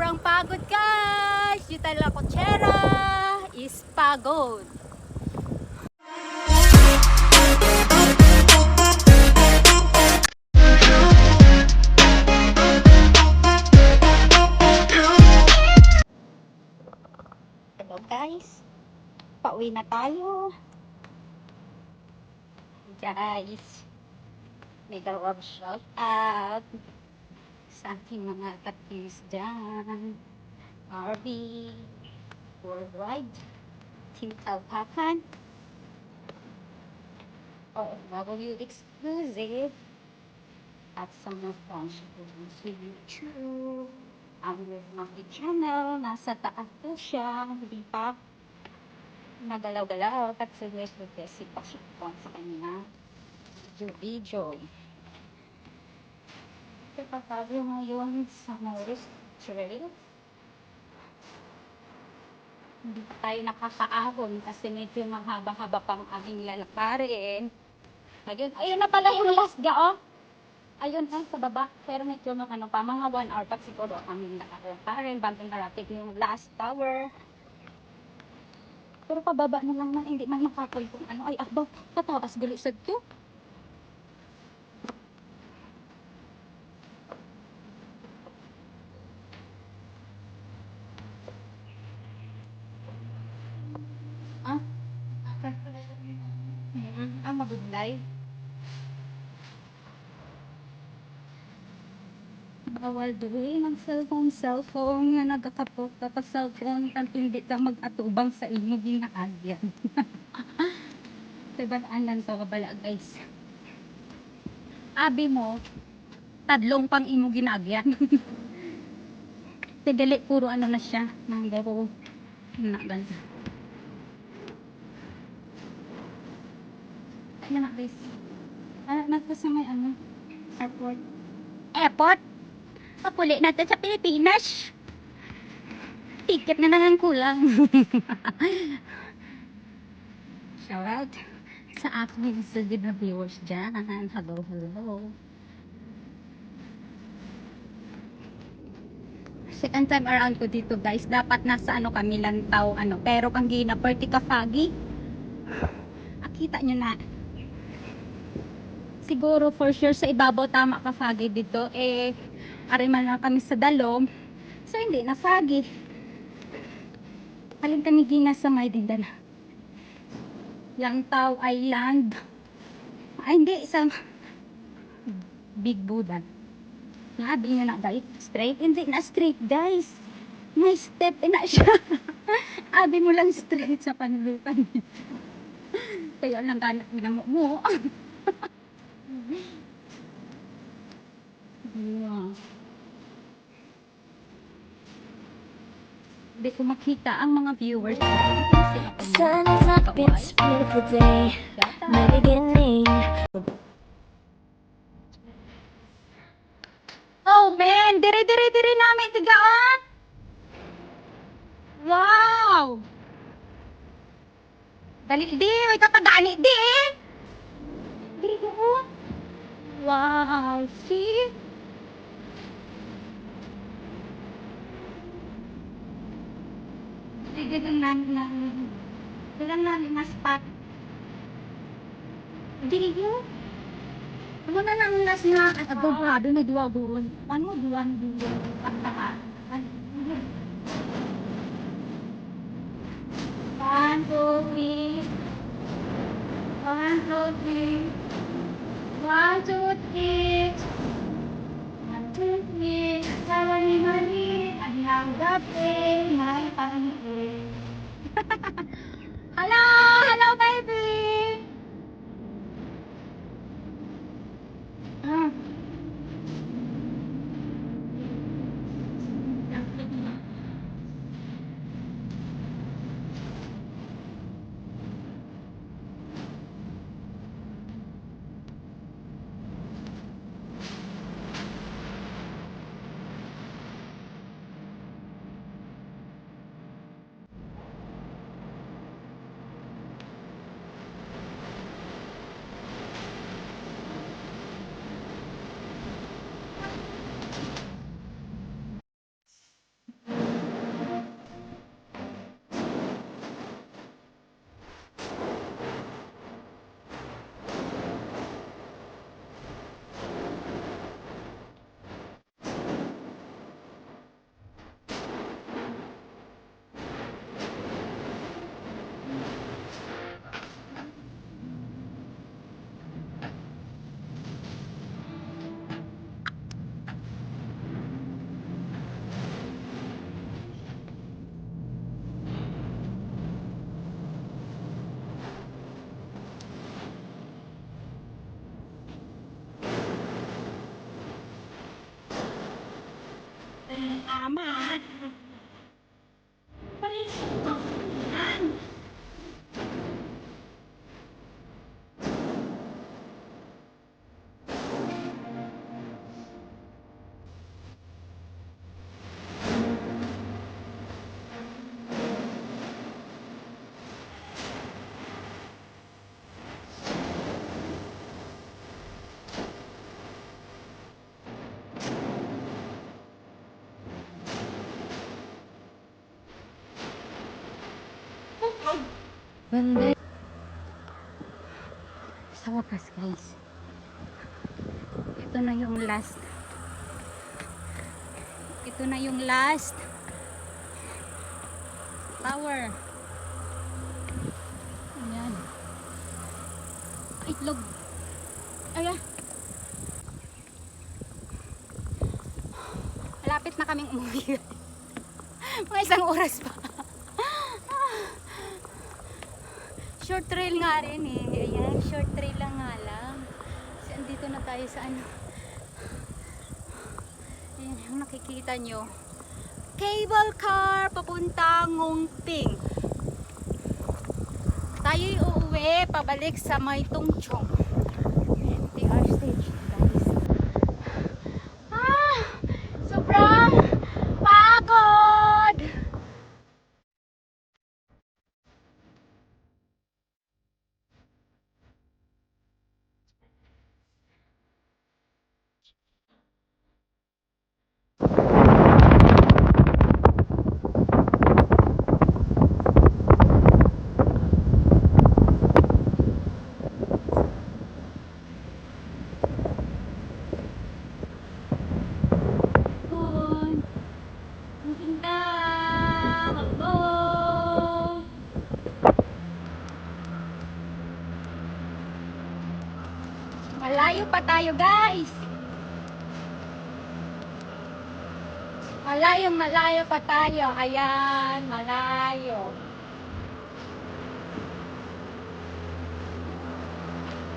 sobrang pagod guys. Yuta La Cochera is pagod. Hello guys. Pauwi na tayo. Guys. Mega love shout out sa aking mga katis dyan. RB Worldwide Team Talpakan OFW Exclusive at sa mga friendship sa YouTube. Ang mga channel nasa taas po siya, hindi pa nagalaw-galaw at sulit-sulit si Pasipon sa kanya video. Kapag ngayon sa Morris Trail, hindi pa tayo nakakaahon kasi medyo mahaba-haba pang aming lalakarin. Ayun na pala yung last ga, oh. Ayun na sa baba. Pero medyo mga mga 1 hour pa siguro aming lalakarin bago narating yung last tower. Pero pababa na lang na hindi man makakul kung ano. Ay, abaw, patawas galusad to. Magudlay. Bawal doon ang cellphone nga nagkakapot tapos cellphone kan hindi ka mag-atubang sa inyo ginaagyan. Tiban-anan to kabala guys. Abi mo tadlong pang imo ginaagyan. Tidili puro ano na siya nang garo na ganda. Yan na guys. Nagpasa may ano airport. Airport? Papuli natin sa Pilipinas. Ticket na lang kulang. Shout out sa aking sugid na viewers dyan. Hello, hello. Second time around ko dito guys. Dapat nasa ano kami Lantaw. Pero kang gina party ka Fagi. Akita nyo na. Siguro for sure sa ibabaw tama ka Fagi dito. Ariman na kami sa Dalom. So hindi na Fagi. Aling kami gina sa may dindan. Lantaw Island. Ay hindi. Sa Big Buddha. Nabi nyo na guys. Straight? Hindi na straight guys. May step na siya. Abi mo lang straight sa panulutan. Kaya lang ganap mo. Hindi ko makita ang mga viewers. Sun is up, it's a beautiful day. My beginning. Oh man, dire namin tigaan. Wow. Dali di, may katagani di. Dili ko. Wow, see? Sige lang namin na spot. Dili ko. Ano na lang nas nga at abogado na duwa buron. Ano duwan buron? One, two, three. One, two, three. One, two, three. One, two, three. Asawa ni Mali. Anyang gabi. May pangit. Hello! Hello, baby! Ama. Sa wakas guys, ito na yung last. Ito na yung last tower. Ayan. Itlog. Ayan. Malapit na kaming umuwi. Mga isang oras pa. Short trail nga rin eh. Ayan, short trail lang nga lang. Kasi andito na tayo sa ano. Ayan, yung nakikita nyo. Cable car papuntang Ngongping. Tayo'y uuwi pabalik sa May Tungchong. TR stage guys. Sobrang pagod! Malayo pa tayo guys. Malayo pa tayo. Ayan, malayo.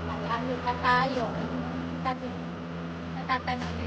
Malayo pa tayo. Natatanong.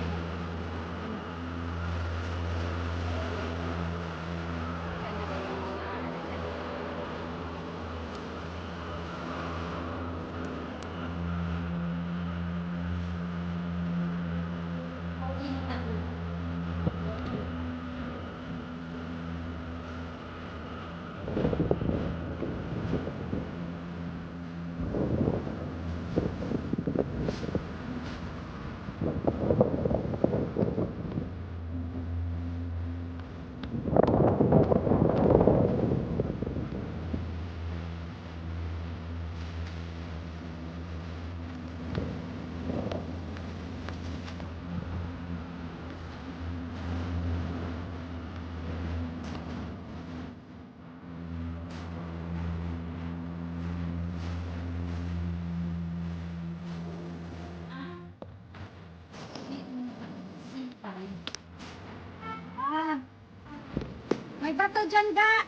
May bato dyan ga.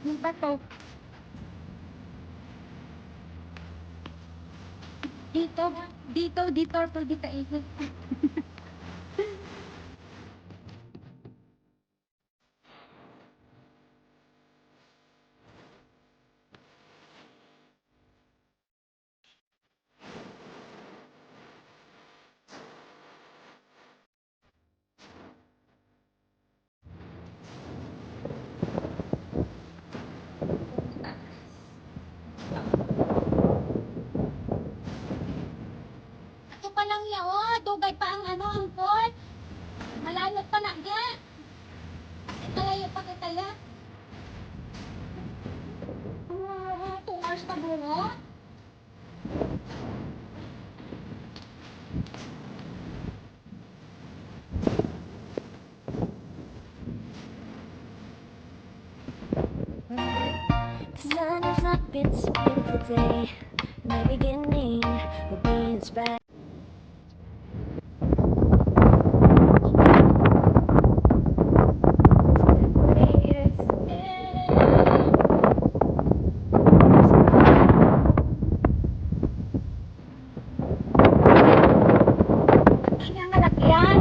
May bato. Dito ikot. Ito pa lang yaw, dugay pa ang ano, ang port. Malayo pa na ga. Malayo pa kita ya. 2 hours pa bungo. The sun is up, it's a beautiful day. My beginning will be inspired. Ang lalakyan.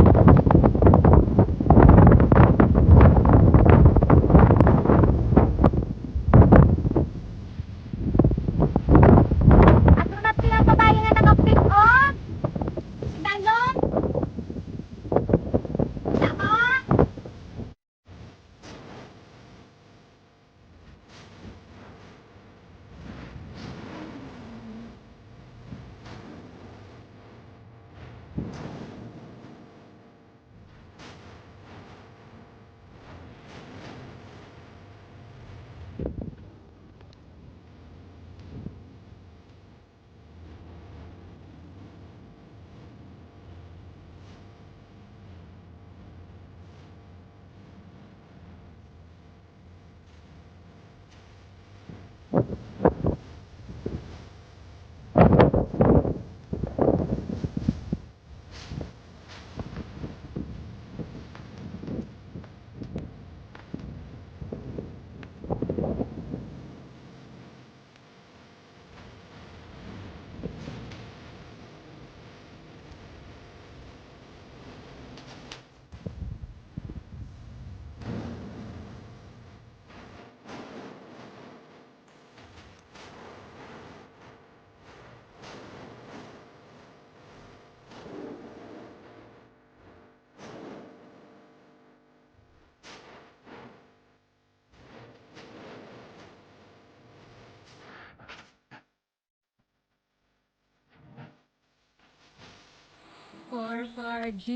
Paru-Paru-G.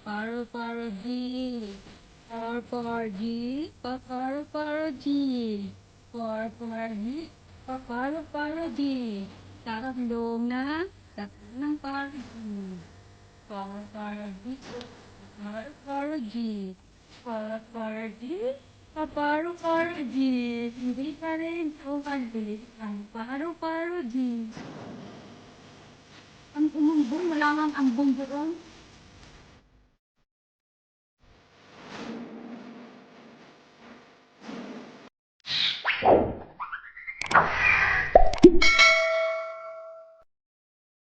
Paru-Paru-G. Paru-Paru-G. Paru-Paru-G. Paru-Paru-G. Paru-Paru-G. Tatlong paru-G. Paru-Paru-G. Paru-Paru-G. Paru-Paru-G. Paru-Paru-G. Hindi pa rin umabot ang paru-Paru-G. Ang umumbong, wala ngang ambong doon.